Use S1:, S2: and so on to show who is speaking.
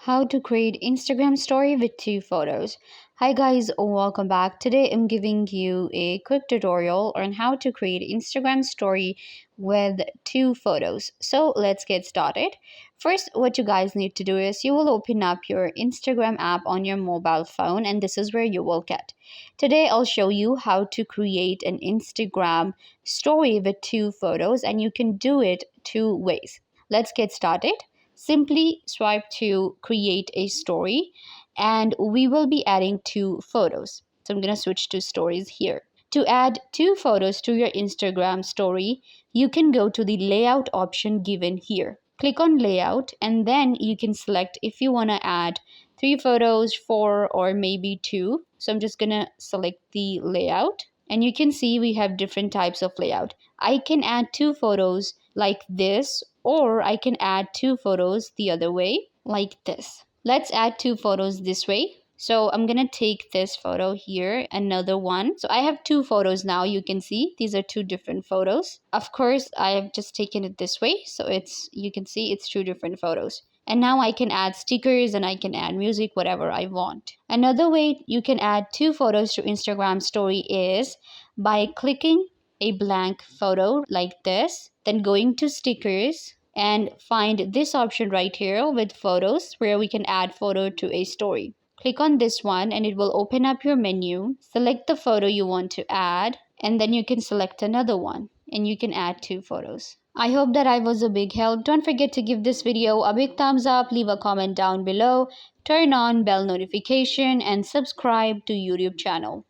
S1: How to create Instagram story with two photos. Hi guys, welcome back. Today I'm giving you a quick tutorial on how to create Instagram story with two photos. So let's get started. First, what you guys need to do is you will open up your Instagram app on your mobile phone, and this is where you will get. Today I'll show you how to create an Instagram story with two photos, and you can do it two ways. Let's get started. Simply swipe to create a story, and we will be adding two photos. So I'm going to switch to stories here. To add two photos to your Instagram story, you can go to the layout option given here. Click on layout, and then you can select if you want to add three photos, four, or maybe two. So I'm just going to select the layout, and you can see we have different types of layout. I can add two photos like this, or I can add two photos the other way like this. Let's add two photos this way. So I'm gonna take this photo here, another one. So I have two photos now. You can see these are two different photos. Of course, I have just taken it this way. So you can see it's two different photos. And now I can add stickers and I can add music, whatever I want. Another way you can add two photos to Instagram story is by clicking a blank photo like this, then going to stickers and find this option right here with photos where we can add photo to a story. Click on this one and it will open up your menu. Select the photo you want to add, and then you can select another one and you can add two photos. I hope that I was a big help. Don't forget to give this video a big thumbs up, leave a comment down below, turn on bell notification, and subscribe to YouTube channel.